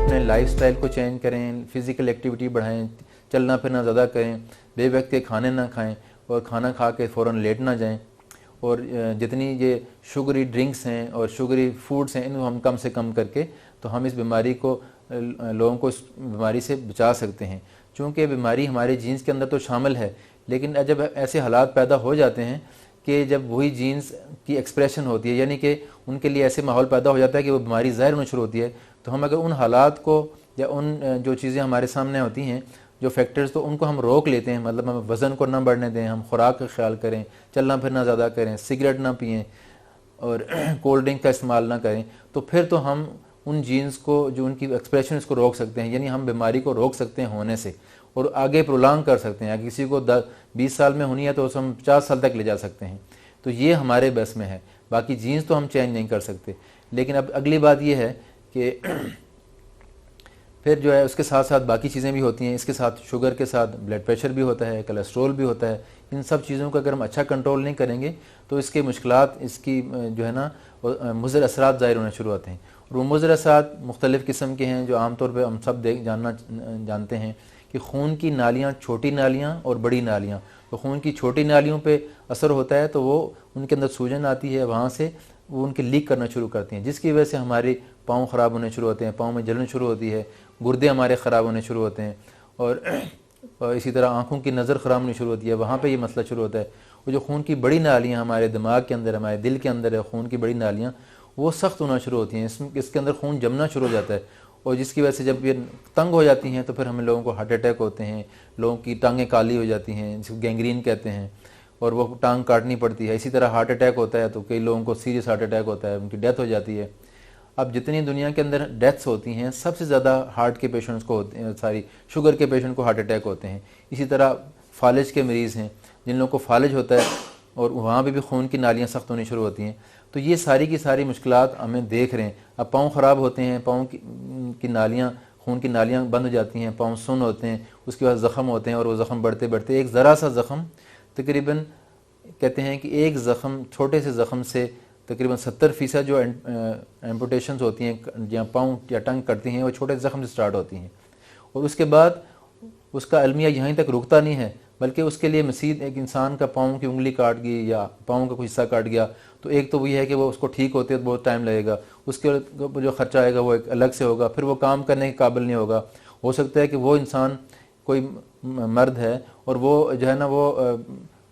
अपने लाइफस्टाइल को चेंज करें, फिज़िकल एक्टिविटी बढ़ाएं, चलना फिरना ज़्यादा करें, बेवक्त के खाने ना खाएं और खाना खा के फ़ौरन लेट ना जाएं, और जितनी ये शुगरी ड्रिंक्स हैं और शुगरी फूड्स हैं इनको हम कम से कम करके तो हम इस बीमारी को लोगों को इस बीमारी से बचा सकते हैं। चूँकि बीमारी हमारे जीन्स के अंदर तो शामिल है, लेकिन जब ऐसे हालात पैदा हो जाते हैं कि जब वही जीन्स की एक्सप्रेशन होती है, यानी कि उनके लिए ऐसे माहौल पैदा हो जाता है कि वो बीमारी ज़ाहिर होना शुरू होती है, तो हम अगर उन हालात को या उन जो चीज़ें हमारे सामने होती हैं जो फैक्टर्स, तो उनको हम रोक लेते हैं। मतलब हम वज़न को ना बढ़ने दें, हम खुराक का ख्याल करें, चलना फिरना ज़्यादा करें, सिगरेट ना पिएँ और कोल्ड ड्रिंक का इस्तेमाल ना करें, तो फिर तो हम उन जीन्स को जो उनकी एक्सप्रेशन इसको रोक सकते हैं, यानी हम बीमारी को रोक सकते हैं होने से और आगे प्रोलॉन्ग कर सकते हैं। किसी को 20 साल में होनी है तो उसे हम 50 साल तक ले जा सकते हैं। तो ये हमारे बस में है। बाकी जीन्स तो हम चेंज नहीं कर सकते। लेकिन अब अगली बात यह है कि फिर जो है उसके साथ साथ बाकी चीज़ें भी होती हैं। इसके साथ शुगर के साथ ब्लड प्रेशर भी होता है, कोलेस्ट्रॉल भी होता है। इन सब चीज़ों का अगर हम अच्छा कंट्रोल नहीं करेंगे तो इसके मुश्किलात, इसकी जो है ना मुज़र असरात ज़ाहिर होने शुरू होते हैं। और वो मुज़र असरात मुख्तलिफ़ किस्म के हैं जो आमतौर पर हम सब जानते हैं कि खून की नालियाँ, छोटी नालियाँ और बड़ी नालियाँ। तो खून की छोटी नालियों पे असर होता है तो वो उनके अंदर सूजन आती है, वहाँ से वो उनके लीक करना शुरू करती हैं, जिसकी वजह से हमारे पाँव ख़राब होने शुरू होते हैं, पाँव में जलन शुरू होती है, गुर्दे हमारे ख़राब होने शुरू होते हैं और इसी तरह आँखों की नज़र ख़राब होनी शुरू होती है। वहाँ पे ये मसला शुरू होता है। वो जो खून की बड़ी नालियाँ हमारे दिमाग के अंदर, हमारे दिल के अंदर है, खून की बड़ी नालियाँ वो सख्त होना शुरू होती हैं। इसके अंदर खून जमना शुरू हो जाता है और जिसकी वजह से जब ये तंग हो जाती हैं तो फिर हमें लोगों को हार्ट अटैक होते हैं, लोगों की टांगें काली हो जाती हैं, जिसको गैंग्रीन कहते हैं, और वो टांग काटनी पड़ती है। इसी तरह हार्ट अटैक होता है तो कई लोगों को सीरियस हार्ट अटैक होता है, उनकी डेथ हो जाती है। अब जितनी दुनिया के अंदर डेथ्स होती हैं सबसे ज़्यादा हार्ट के पेशेंट्स को होते हैं, सारी शुगर के पेशेंट को हार्ट अटैक होते हैं। इसी तरह फालिज के मरीज़ हैं, जिन लोगों को फालिज होता है और वहाँ पे भी खून की नालियाँ सख्त होनी शुरू होती हैं। तो ये सारी की सारी मुश्किलात हमें देख रहे हैं। अब पाँव ख़राब होते हैं, पाँव की नालियाँ, खून की नालियाँ बंद हो जाती हैं, पाँव सुन्न होते हैं, उसके बाद ज़ख़म होते हैं और वो ज़ख़म बढ़ते बढ़ते एक ज़रा सा ज़ख़म तकरीबन कहते हैं कि एक ज़ख़म, छोटे से ज़ख़म से तकरीबन 70% जो एम्पुटेशंस होती हैं जहाँ पाँव या टंग करती हैं वो छोटे ज़ख़म से स्टार्ट होती हैं। और उसके बाद उसका अलमिया यहीं तक रुकता नहीं है, बल्कि उसके लिए मज़ीद एक इंसान का पाँव की उंगली काट गई या पाँव का कोई हिस्सा काट गया तो एक तो वही है कि वो उसको ठीक होते तो बहुत टाइम लगेगा, उसके जो ख़र्चा आएगा वो एक अलग से होगा, फिर वो काम करने के काबिल नहीं होगा। हो सकता है कि वो इंसान कोई मर्द है और वो जो है ना वो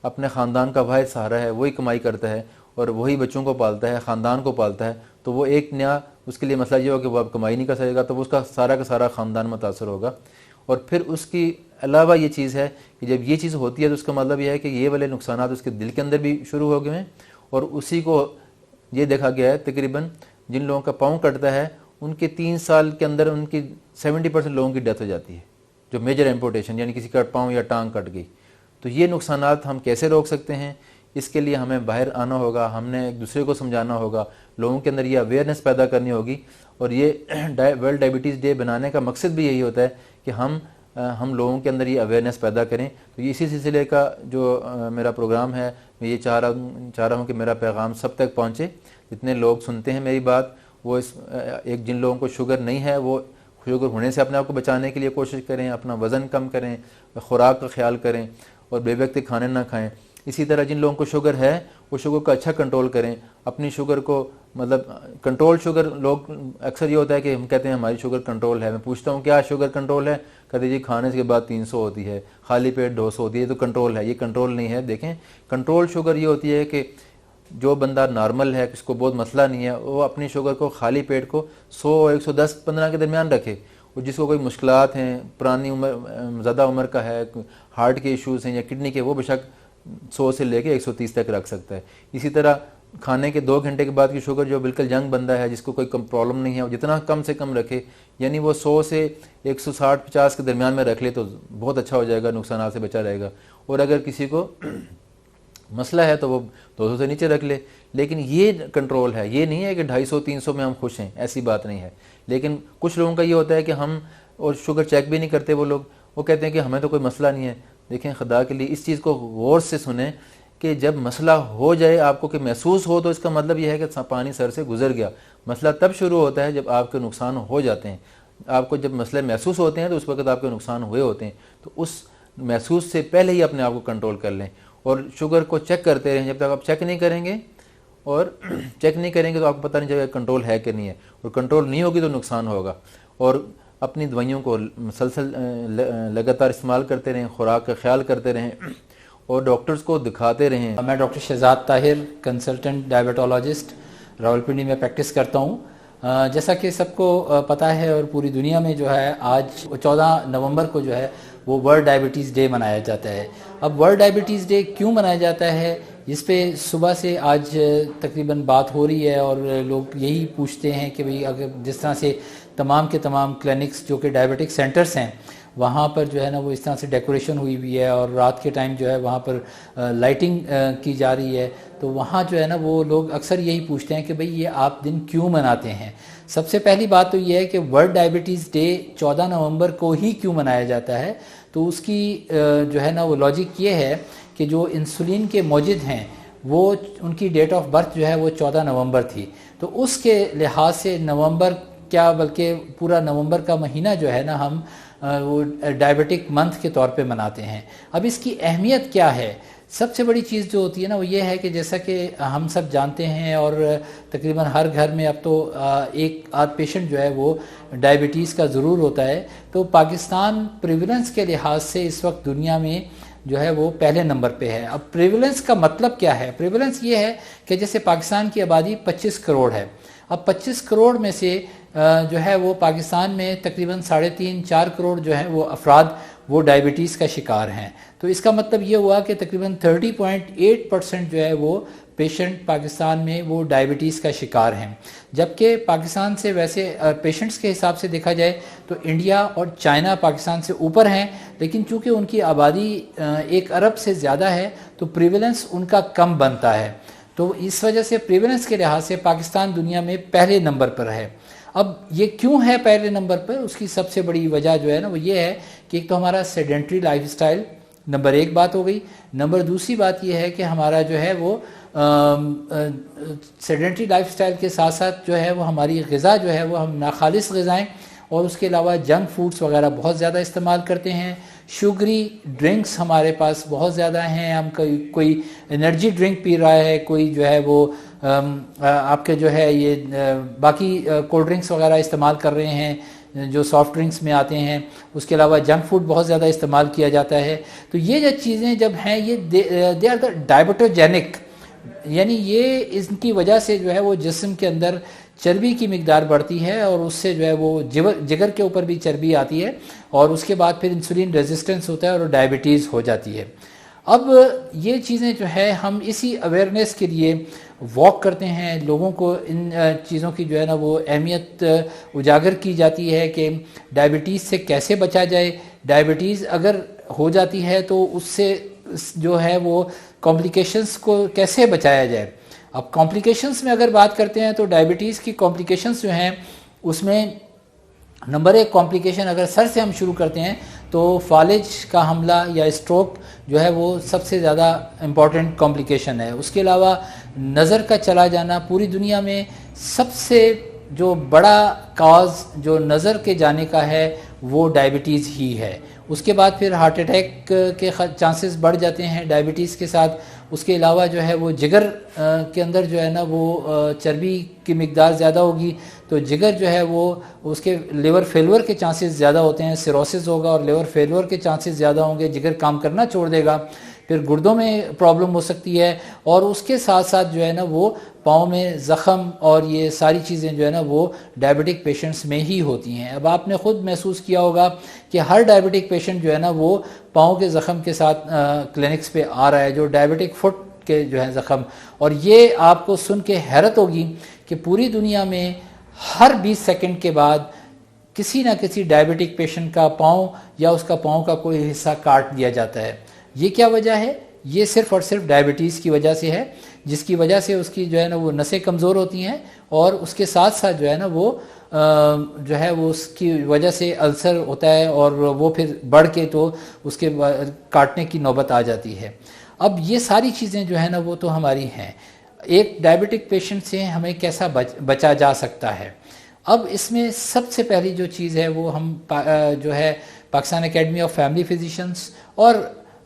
अपने ख़ानदान का वाहिद सहारा है, वही कमाई करता है और वही बच्चों को पालता है, ख़ानदान को पालता है, तो वो एक नया उसके लिए मसला ये होगा कि वो अब कमाई नहीं कर सकेगा, तो वो उसका सारा का सारा ख़ानदान मुतासर होगा। और फिर उसकी अलावा ये चीज़ है कि जब ये चीज़ होती है तो उसका मतलब यह है कि ये वाले नुकसानात उसके दिल के अंदर भी शुरू हो गए हैं। और उसी को ये देखा गया है तकरीबन जिन लोगों का पाँव कटता है उनके 3 साल के अंदर उनकी 70% लोगों की डेथ हो जाती है, जो मेजर एम्पुटेशन यानी किसी का पाँव या टांग कट गई। तो ये नुकसानात हम कैसे रोक सकते हैं? इसके लिए हमें बाहर आना होगा, हमने एक दूसरे को समझाना होगा, लोगों के अंदर ये अवेयरनेस पैदा करनी होगी। और ये वर्ल्ड डायबिटीज़ डे बनाने का मकसद भी यही होता है कि हम लोगों के अंदर ये अवेयरनेस पैदा करें। तो इसी सिलसिले का जो मेरा प्रोग्राम है, मैं ये चाह रहा हूँ कि मेरा पैगाम सब तक पहुँचे। जितने लोग सुनते हैं मेरी बात, वो जिन लोगों को शुगर नहीं है वो शुगर होने से अपने आप को बचाने के लिए कोशिश करें, अपना वज़न कम करें, खुराक का ख्याल करें और बेवक्त खाने ना खाएं। इसी तरह जिन लोगों को शुगर है वो शुगर का अच्छा कंट्रोल करें, अपनी शुगर को मतलब कंट्रोल शुगर। लोग अक्सर ये होता है कि हम कहते हैं हमारी शुगर कंट्रोल है। मैं पूछता हूँ क्या शुगर कंट्रोल है? कहते जी खाने के बाद 300 होती है, खाली पेट 200 होती है, तो कंट्रोल है। ये कंट्रोल नहीं है। देखें, कंट्रोल शुगर ये होती है कि जो बंदा नॉर्मल है, किसको बहुत मसला नहीं है, वो अपनी शुगर को खाली पेट को 100 और 110 15 के दरमियान रखे। और जिसको कोई मुश्किलात हैं, पुरानी उम्र, ज़्यादा उम्र का है, हार्ट के इश्यूज़ हैं या किडनी के, वो बेशक 100 से लेके 130 तक रख सकता है। इसी तरह खाने के 2 घंटे के बाद की शुगर जो बिल्कुल यंग बंदा है, जिसको कोई प्रॉब्लम नहीं है, वो जितना कम से कम रखे, यानी वो 100 से 160-50 के दरमियान में रख ले तो बहुत अच्छा हो जाएगा, नुकसान से बचा रहेगा। और अगर किसी को मसला है तो वो 200 से नीचे रख ले। लेकिन ये कंट्रोल है, ये नहीं है कि 250-300 में हम खुश हैं, ऐसी बात नहीं है। लेकिन कुछ लोगों का ये होता है कि हम और शुगर चेक भी नहीं करते वो कहते हैं कि हमें तो कोई मसला नहीं है। देखें, खुदा के लिए इस चीज़ को गौर से सुने कि जब मसला हो जाए आपको कि महसूस हो, तो इसका मतलब यह है कि पानी सर से गुजर गया। मसला तब शुरू होता है जब आपके नुकसान हो जाते हैं। आपको जब मसले महसूस होते हैं तो उस वक्त आपके नुकसान हुए होते हैं, तो उस महसूस से पहले ही अपने आप को कंट्रोल कर लें और शुगर को चेक करते रहें। जब तक आप चेक नहीं करेंगे और चेक नहीं करेंगे तो आपको पता नहीं चलेगा कंट्रोल है कि नहीं है, और कंट्रोल नहीं होगी तो नुकसान होगा। और अपनी दवाइयों को मुसलसल लगातार इस्तेमाल करते रहें, खुराक का ख्याल करते रहें और डॉक्टर्स को दिखाते रहें। मैं doctor Shahzad Tahir, consultant diabetologist, Rawalpindi में प्रैक्टिस करता हूँ। जैसा कि सबको पता है और पूरी दुनिया में जो है आज 14 नवंबर को जो है वो वर्ल्ड डायबिटीज़ डे मनाया जाता है। अब वर्ल्ड डायबिटीज़ डे क्यों मनाया जाता है, इस पे सुबह से आज तकरीबन बात हो रही है और लोग यही पूछते हैं कि भाई अगर जिस तरह से तमाम के तमाम क्लिनिक्स जो कि डायबिटिक सेंटर्स हैं वहाँ पर जो है ना वो इस तरह से डेकोरेशन हुई हुई है और रात के टाइम जो है वहाँ पर लाइटिंग की जा रही है, तो वहाँ जो है ना वो लोग अक्सर यही पूछते हैं कि भाई ये आप दिन क्यों मनाते हैं। सबसे पहली बात तो ये है कि वर्ल्ड डायबिटीज़ डे 14 नवंबर को ही क्यों मनाया जाता है, तो उसकी जो है ना वो लॉजिक ये है कि जो इंसुलिन के मौजूद हैं वो उनकी डेट ऑफ बर्थ जो है वो 14 नवंबर थी, तो उसके लिहाज से नवंबर क्या बल्कि पूरा नवंबर का महीना जो है ना हम वो डायबिटिक मंथ के तौर पे मनाते हैं। अब इसकी अहमियत क्या है, सबसे बड़ी चीज़ जो होती है ना वो ये है कि जैसा कि हम सब जानते हैं और तकरीबन हर घर में अब तो एक आध पेशेंट जो है वो डायबिटीज़ का ज़रूर होता है। तो पाकिस्तान प्रिविलेंस के लिहाज से इस वक्त दुनिया में जो है वो पहले नंबर पे है। अब प्रिविलेंस का मतलब क्या है, प्रिविलेंस ये है कि जैसे पाकिस्तान की आबादी 25 करोड़ है, अब 25 करोड़ में से जो है वो पाकिस्तान में तकरीबन 3.5-4 करोड़ जो है वो अफराद वो डायबिटीज़ का शिकार हैं। तो इसका मतलब ये हुआ कि तकरीबन 30.8% जो है वो पेशेंट पाकिस्तान में वो डायबिटीज़ का शिकार हैं। जबकि पाकिस्तान से वैसे पेशेंट्स के हिसाब से देखा जाए तो इंडिया और चाइना पाकिस्तान से ऊपर हैं, लेकिन चूँकि उनकी आबादी 1 अरब से ज़्यादा है तो प्रिवेलेंस उनका कम बनता है। तो इस वजह से प्रिवेलेंस के लिहाज से पाकिस्तान दुनिया में पहले नंबर पर है। अब ये क्यों है पहले नंबर पर, उसकी सबसे बड़ी वजह जो है ना वो ये है कि एक तो हमारा सेडेंट्री लाइफस्टाइल नंबर 1 बात हो गई। नंबर दूसरी बात ये है कि हमारा जो है वो सेडेंट्री लाइफस्टाइल के साथ साथ जो है वो हमारी ग़िज़ा जो है वो हम नाखालिस ग़िज़ाएँ और उसके अलावा जंक फूड्स वगैरह बहुत ज़्यादा इस्तेमाल करते हैं। शुगरी ड्रिंक्स हमारे पास बहुत ज़्यादा हैं, हम कोई एनर्जी ड्रिंक पी रहा है, कोई जो है वो आपके जो है ये बाकी कोल्ड ड्रिंक्स वगैरह इस्तेमाल कर रहे हैं जो सॉफ्ट ड्रिंक्स में आते हैं। उसके अलावा जंक फूड बहुत ज़्यादा इस्तेमाल किया जाता है। तो ये जो चीज़ें जब हैं ये दे आर द डायबिटोजेनिक, यानी ये इनकी वजह से जो है वो जिस्म के अंदर चर्बी की मिकदार बढ़ती है और उससे जो है वो जिगर के ऊपर भी चर्बी आती है और उसके बाद फिर इंसुलिन रेजिस्टेंस होता है और डायबिटीज़ हो जाती है। अब ये चीज़ें जो है हम इसी अवेयरनेस के लिए वॉक करते हैं, लोगों को इन चीज़ों की जो है ना वो अहमियत उजागर की जाती है कि डायबिटीज़ से कैसे बचा जाए, डायबिटीज़ अगर हो जाती है तो उससे जो है वो कॉम्प्लिकेशंस को कैसे बचाया जाए। अब कॉम्प्लिकेशंस में अगर बात करते हैं तो डायबिटीज़ की कॉम्प्लिकेशंस जो हैं उसमें नंबर 1 कॉम्प्लिकेशन अगर सर से हम शुरू करते हैं तो फालिज का हमला या स्ट्रोक जो है वो सबसे ज़्यादा इम्पॉर्टेंट कॉम्प्लिकेशन है। उसके अलावा नज़र का चला जाना, पूरी दुनिया में सबसे जो बड़ा काज जो नज़र के जाने का है वो डायबिटीज़ ही है। उसके बाद फिर हार्ट अटैक के चांसेस बढ़ जाते हैं डायबिटीज़ के साथ। उसके अलावा जो है वो जिगर के अंदर जो है ना वो चर्बी की मिकदार ज़्यादा होगी तो जिगर जो है वो उसके लिवर फेलवर के चांसेस ज़्यादा होते हैं, सिरोसिस होगा और लिवर फेलवर के चांसेस ज़्यादा होंगे, जिगर काम करना छोड़ देगा, फिर गुर्दों में प्रॉब्लम हो सकती है और उसके साथ साथ जो है ना वो पाँव में ज़ख़म और ये सारी चीज़ें जो है ना वो डायबिटिक पेशेंट्स में ही होती हैं। अब आपने ख़ुद महसूस किया होगा कि हर डायबिटिक पेशेंट जो है ना वो पाँव के ज़ख़म के साथ क्लिनिक्स पे आ रहा है, जो डायबिटिक फुट के जो है ज़ख़म। और ये आपको सुन के हैरत होगी कि पूरी दुनिया में हर 20 सेकंड के बाद किसी ना किसी डायबिटिक पेशेंट का पाँव या उसका पाँव का कोई हिस्सा काट दिया जाता है। ये क्या वजह है? ये सिर्फ़ और सिर्फ डायबिटीज़ की वजह से है, जिसकी वजह से उसकी जो है ना वो नसें कमज़ोर होती हैं और उसके साथ साथ जो है ना वो जो है वो उसकी वजह से अल्सर होता है और वो फिर बढ़ के तो उसके काटने की नौबत आ जाती है। अब ये सारी चीज़ें जो है ना वो तो हमारी हैं। एक डायबिटिक पेशेंट से हमें कैसा बचा जा सकता है। अब इसमें सबसे पहली जो चीज़ है वो हम जो है Pakistan academy of family physicians और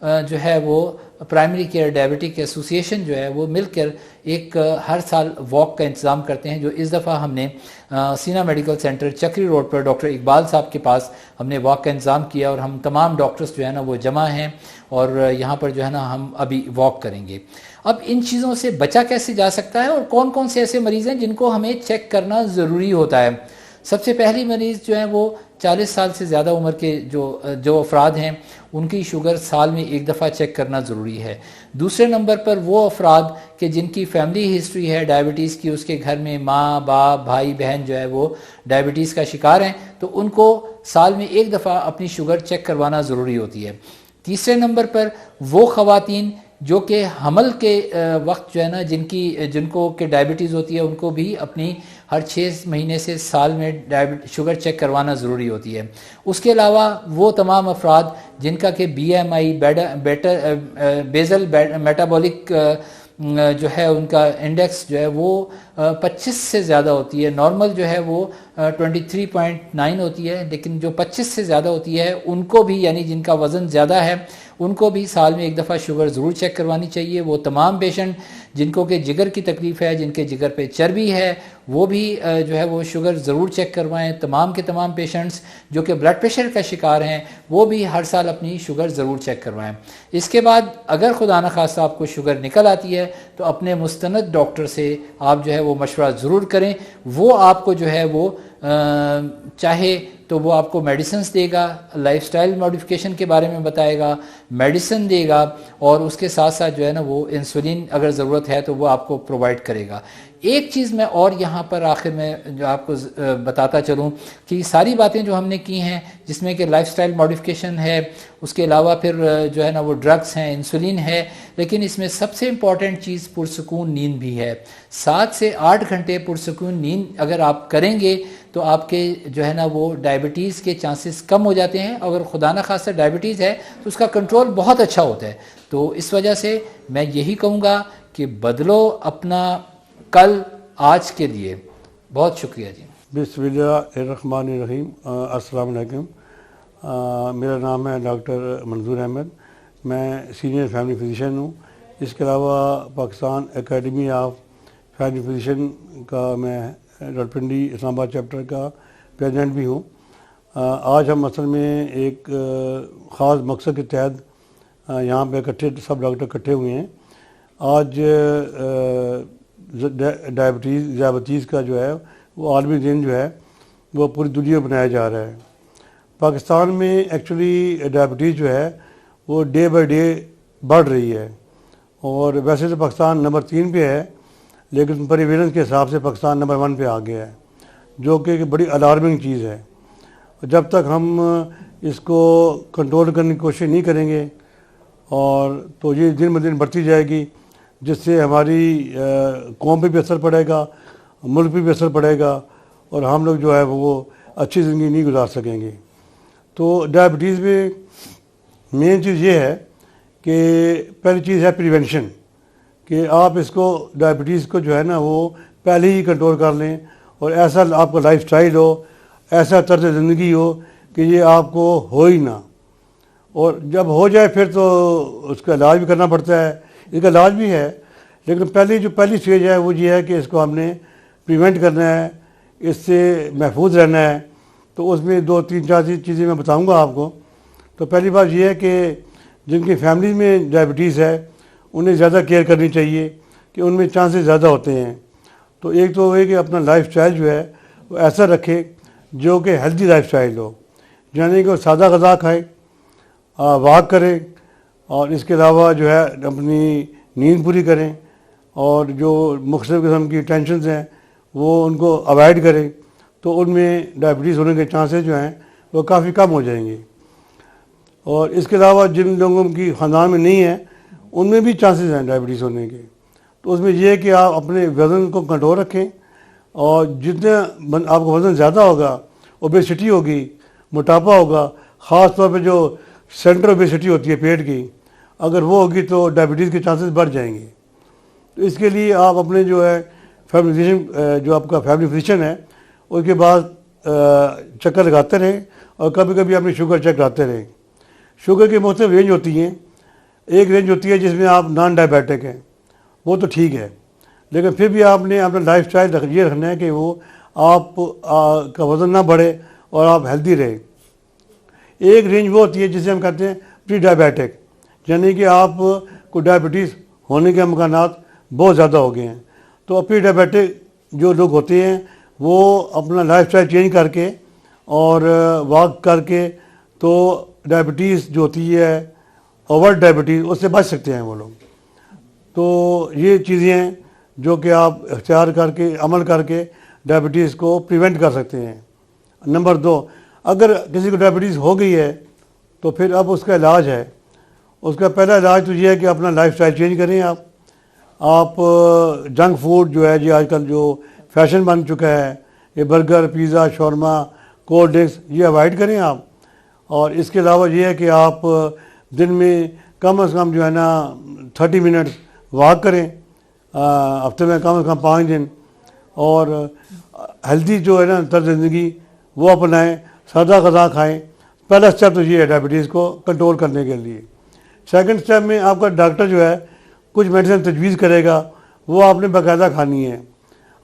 जो है वो प्राइमरी केयर डायबिटिक एसोसिएशन जो है वो मिलकर एक हर साल वॉक का इंतज़ाम करते हैं, जो इस दफ़ा हमने सीना मेडिकल सेंटर चक्री रोड पर डॉक्टर इकबाल साहब के पास हमने वॉक का इंतज़ाम किया और हम तमाम डॉक्टर्स जो है ना वो जमा हैं और यहाँ पर जो है ना हम अभी वॉक करेंगे। अब इन चीज़ों से बचा कैसे जा सकता है और कौन कौन से ऐसे मरीज़ हैं जिनको हमें चेक करना ज़रूरी होता है। सबसे पहली मरीज़ जो है वो 40 साल से ज़्यादा उम्र के जो अफराद हैं उनकी शुगर साल में एक दफ़ा चेक करना ज़रूरी है। दूसरे नंबर पर वो अफराद के जिनकी फैमिली हिस्ट्री है डायबिटीज़ की, उसके घर में माँ बाप भाई बहन जो है वो डायबिटीज़ का शिकार हैं, तो उनको साल में एक दफ़ा अपनी शुगर चेक करवाना ज़रूरी होती है। तीसरे नंबर पर वो ख़वातीन जो कि हमल के वक्त जो है ना जिनको के डायबिटीज़ होती है उनको भी अपनी हर 6 महीने से साल में शुगर चेक करवाना ज़रूरी होती है। उसके अलावा वो तमाम अफराद जिनका कि BMI बेज़ल मेटाबॉलिक जो है उनका इंडेक्स जो है वो 25 से ज़्यादा होती है। नॉर्मल जो है वो 23.9 होती है, लेकिन जो 25 से ज़्यादा होती है उनको भी, यानी जिनका वज़न ज़्यादा है, उनको भी साल में एक दफ़ा शुगर ज़रूर चेक करवानी चाहिए। वो तमाम पेशेंट जिनको कि जिगर की तकलीफ़ है, जिनके जिगर पे चर्बी है, वो भी जो है वो शुगर ज़रूर चेक करवाएं। तमाम के तमाम पेशेंट्स जो कि ब्लड प्रेशर का शिकार हैं वो भी हर साल अपनी शुगर ज़रूर चेक करवाएं। इसके बाद अगर खुदा न खास्ता आपको शुगर निकल आती है तो अपने मुस्तनद डॉक्टर से आप जो है वो मशवरा ज़रूर करें। वो आपको जो है वो चाहे तो वो आपको मेडिसिन्स देगा, लाइफस्टाइल मॉडिफिकेशन के बारे में बताएगा, मेडिसिन देगा और उसके साथ साथ जो है ना वो इंसुलिन अगर ज़रूरत है तो वो आपको प्रोवाइड करेगा। एक चीज़ मैं और यहाँ पर आखिर में जो आपको बताता चलूँ कि सारी बातें जो हमने की हैं जिसमें कि लाइफस्टाइल मॉडिफिकेशन है, उसके अलावा फिर जो है ना वो ड्रग्स हैं, इंसुलिन है, लेकिन इसमें सबसे इम्पॉर्टेंट चीज़ पुरसकून नींद भी है। 7 से 8 घंटे पुरसकून नींद अगर आप करेंगे तो आपके जो है ना वो डायबिटीज़ के चांसेस कम हो जाते हैं। अगर खुदा न खास्ता डायबिटीज़ है तो उसका कंट्रोल बहुत अच्छा होता है। तो इस वजह से मैं यही कहूँगा कि बदलो अपना कल आज के लिए। बहुत शुक्रिया जी। बिस्मिल्लाहिर्रहमानिर्रहीम। अस्सलाम वालेकुम। मेरा नाम है डॉक्टर मंजूर अहमद। मैं सीनियर फैमिली फिजिशियन हूँ। इसके अलावा Pakistan academy of family physician का मैं रावलपिंडी इस्लामाबाद चैप्टर का प्रेसिडेंट भी हूँ। आज हम असल में एक ख़ास मकसद के तहत यहाँ पे सब डॉक्टर इकट्ठे हुए हैं। आज डायबिटीज़ का जो है वो आलमी दिन जो है वो पूरी दुनिया में मनाया जा रहा है। पाकिस्तान में एक्चुअली डायबिटीज़ जो है वो डे बाय डे बढ़ रही है और वैसे तो पाकिस्तान नंबर 3 पे है, लेकिन प्रीवेलेंस के हिसाब से पाकिस्तान नंबर 1 पे आ गया है, जो कि बड़ी अलार्मिंग चीज़ है। जब तक हम इसको कंट्रोल करने की कोशिश नहीं करेंगे और तो ये दिन ब दिन बढ़ती जाएगी, जिससे हमारी कौम पे भी असर पड़ेगा, मुल्क पे भी असर पड़ेगा और हम लोग जो है वो अच्छी ज़िंदगी नहीं गुजार सकेंगे। तो डायबिटीज़ में मेन चीज़ ये है कि पहली चीज़ है प्रिवेंशन, कि आप इसको डायबिटीज़ को जो है ना वो पहले ही कंट्रोल कर लें और ऐसा आपका लाइफस्टाइल हो, ऐसा तर्ज ज़िंदगी हो कि ये आपको हो ही ना, और जब हो जाए फिर तो उसका इलाज भी करना पड़ता है। इसका इलाज भी है, लेकिन पहली स्टेज है वो ये है कि इसको हमने प्रिवेंट करना है, इससे महफूज रहना है। तो उसमें 2-3-4 चीज़ें मैं बताऊंगा आपको। तो पहली बात ये है कि जिनकी फैमिली में डायबिटीज़ है उन्हें ज़्यादा केयर करनी चाहिए कि उनमें चांसेस ज़्यादा होते हैं। तो एक तो है कि अपना लाइफस्टाइल जो है वो ऐसा रखें जो कि हेल्दी लाइफस्टाइल हो, यानी कि सादा ग़िज़ा खाएं, वॉक करें और इसके अलावा जो है अपनी नींद पूरी करें और जो मुख्तलिफ़ किस्म की टेंशन हैं वो उनको अवॉइड करें, तो उनमें डायबिटीज़ होने के चांसेस जो हैं वो काफ़ी कम हो जाएंगे। और इसके अलावा जिन लोगों की ख़ानदान में नहीं है उनमें भी चांसेस हैं डायबिटीज़ होने के। तो उसमें यह है कि आप अपने वज़न को कंट्रोल रखें और जितना आपका वज़न ज़्यादा होगा, ओबेसिटी होगी, मोटापा होगा, ख़ास तौर पे जो सेंट्रल ओबेसिटी होती है पेट की, अगर वो होगी तो डायबिटीज़ के चांसेस बढ़ जाएंगे। तो इसके लिए आप अपने जो है फैमिली फिजिशियन, जो आपका फैमिली फिजिशियन है उसके बाद चक्कर लगाते रहें और कभी कभी अपनी शुगर चेक कराते रहें। शुगर की मुख्तलिफ रेंज होती हैं। एक रेंज होती है जिसमें आप नॉन डायबिटिक हैं, वो तो ठीक है, लेकिन फिर भी आपने अपना लाइफ स्टाइल ये रखना है कि वो आप का वज़न ना बढ़े और आप हेल्दी रहे। एक रेंज वो होती है जिसे हम कहते हैं प्री डायबिटिक, यानी कि आप को डायबिटीज़ होने के अमकानात बहुत ज़्यादा हो गए हैं। तो प्री डायबिटिक जो लोग होते हैं वो अपना लाइफ स्टाइल चेंज करके और वॉक करके तो डायबिटीज़ जो होती है, ओवर डायबिटीज़, उससे बच सकते हैं वो लोग। तो ये चीज़ें हैं जो कि आप इख्तियार करके अमल करके डायबिटीज़ को प्रिवेंट कर सकते हैं। नंबर 2, अगर किसी को डायबिटीज़ हो गई है तो फिर अब उसका इलाज है। उसका पहला इलाज तो ये है कि अपना लाइफ स्टाइल चेंज करें। आप जंक फूड जो है जी आजकल जो फैशन बन चुका है, ये burger, pizza, shawarma, cold drinks, ये अवॉइड करें आप। और इसके अलावा ये है कि आप दिन में कम से कम जो है ना 30 मिनट्स वॉक करें, हफ्ते में कम से कम 5 दिन। और हेल्दी जो है ना तर्ज ज़िंदगी वो अपनाएं, सादा ग़िज़ा खाएं। पहला स्टेप तो ये है डायबिटीज़ को कंट्रोल करने के लिए। सेकंड स्टेप में आपका डॉक्टर जो है कुछ मेडिसिन तजवीज़ करेगा, वो आपने बाकायदा खानी है।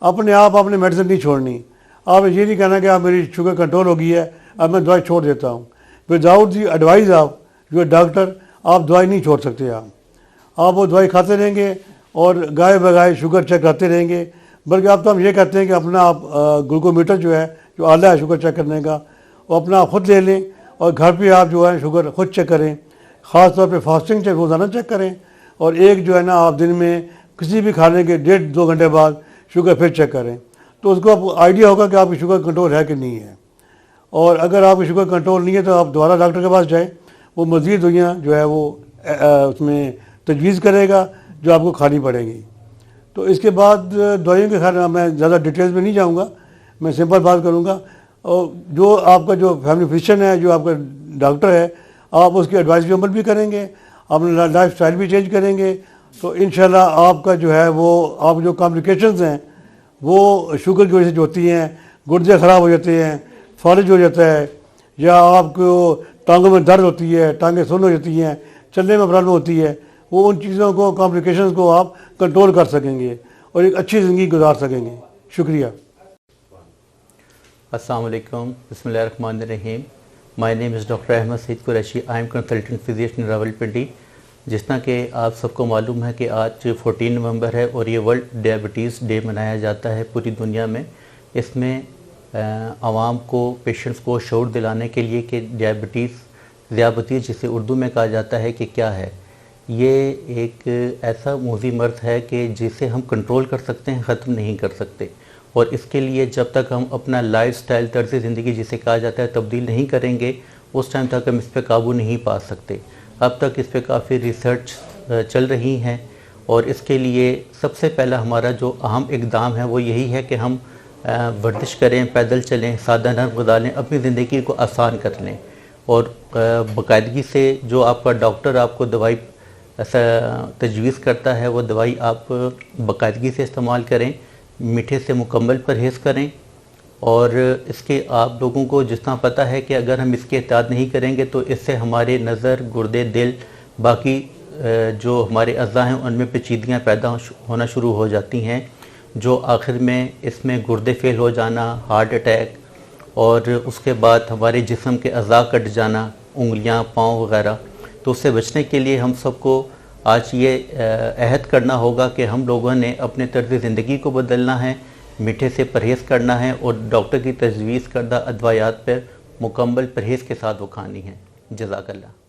अपने आप आपने मेडिसिन नहीं छोड़नी। आप ये नहीं कहना कि आप मेरी शुगर कंट्रोल हो गई है अब मैं दवाई छोड़ देता हूँ। विदाउट दी एडवाइस ऑफ जो डॉक्टर आप दवाई नहीं छोड़ सकते। आप वो दवाई खाते रहेंगे और गाय बगाए शुगर चेक करते रहेंगे। बल्कि अब तो हम ये कहते हैं कि अपना आप ग्लूकोमीटर जो है, जो आला है शुगर चेक करने का, वो अपना आप खुद ले लें और घर पे आप जो है शुगर खुद चेक करें। ख़ास तौर पे फास्टिंग चेक रोज़ाना चेक करें और एक जो है ना आप दिन में किसी भी खाने के 1.5-2 घंटे बाद शुगर फिर चेक करें, तो उसको आपको आइडिया होगा कि आपकी शुगर कंट्रोल है कि नहीं है। और अगर आपकी शुगर कंट्रोल नहीं है तो आप दोबारा डॉक्टर के पास जाएँ, वो मज़ीद दवाइयाँ जो है वो उसमें तजवीज़ करेगा जो आपको खानी पड़ेगी। तो इसके बाद दवाइयों के खैर मैं ज़्यादा डिटेल्स में नहीं जाऊँगा, मैं सिंपल बात करूँगा। और जो आपका जो फैमिली फिजिशियन है, जो आपका डॉक्टर है, आप उसकी एडवाइस भी अमल भी करेंगे, अपना लाइफ स्टाइल भी चेंज करेंगे, तो इंशाल्लाह आपका जो है वो आप जो कॉम्प्लिकेशंस हैं वो शुगर की वजह से जो होती हैं, गुर्दे ख़राब हो जाते हैं, फालिज हो जाता है, या आपको टांगों में दर्द होती है, टांगें सुन्न हो जाती हैं, चलने में प्रॉब्लम होती है, वो उन चीज़ों को कॉम्प्लिकेशंस को आप कंट्रोल कर सकेंगे और एक अच्छी ज़िंदगी गुजार सकेंगे। शुक्रिया। अस्सलाम वालेकुम, बिस्मिल्लाहिर्रहमानिर्रहीम। My name is doctor Ahmed Saeed Qureshi. I am consultant physician Rawalpindi. जिस तरह कि आप सबको मालूम है कि आज 14 नवंबर है और ये वर्ल्ड डायबिटीज़ डे मनाया जाता है पूरी दुनिया में। इसमें आवाम को, पेशेंट्स को शऊर दिलाने के लिए कि ज़ियाबतीज़ जिसे उर्दू में कहा जाता है कि क्या है, ये एक ऐसा मूज़ी मर्ज़ है कि जिसे हम कंट्रोल कर सकते हैं, ख़त्म नहीं कर सकते। और इसके लिए जब तक हम अपना लाइफ स्टाइल, तर्ज़ ज़िंदगी जिसे कहा जाता है, तब्दील नहीं करेंगे, उस टाइम तक हम इस पर काबू नहीं पा सकते। अब तक इस पर काफ़ी रिसर्च चल रही हैं और इसके लिए सबसे पहला हमारा जो अहम इक़दाम है वो यही है कि हम वर्जिश करें, पैदल चलें, सादा नर्म ग़िज़ा लें, अपनी ज़िंदगी को आसान कर लें और बाकायदगी से जो आपका डॉक्टर आपको दवाई तजवीज़ करता है वो दवाई आप बाकायदगी से इस्तेमाल करें, मीठे से मुकम्मल परहेज़ करें। और इसके आप लोगों को जितना पता है कि अगर हम इसकी एहतियात नहीं करेंगे तो इससे हमारे नज़र, गुर्दे, दिल, बाकी जो हमारे अज़्ज़ा हैं उनमें पेचीदगियाँ पैदा होना शुरू हो जाती हैं, जो आखिर में इसमें गुर्दे फेल हो जाना, हार्ट अटैक और उसके बाद हमारे जिस्म के अज़्ज़ा कट जाना, उंगलियां, पाँव वग़ैरह। तो उससे बचने के लिए हम सबको आज ये अहद करना होगा कि हम लोगों ने अपने तर्ज़ ज़िंदगी को बदलना है, मीठे से परहेज़ करना है और डॉक्टर की तजवीज़ करदा अदवायात पर मुकम्मल परहेज़ के साथ वो खानी है। जज़ाकल्लाह।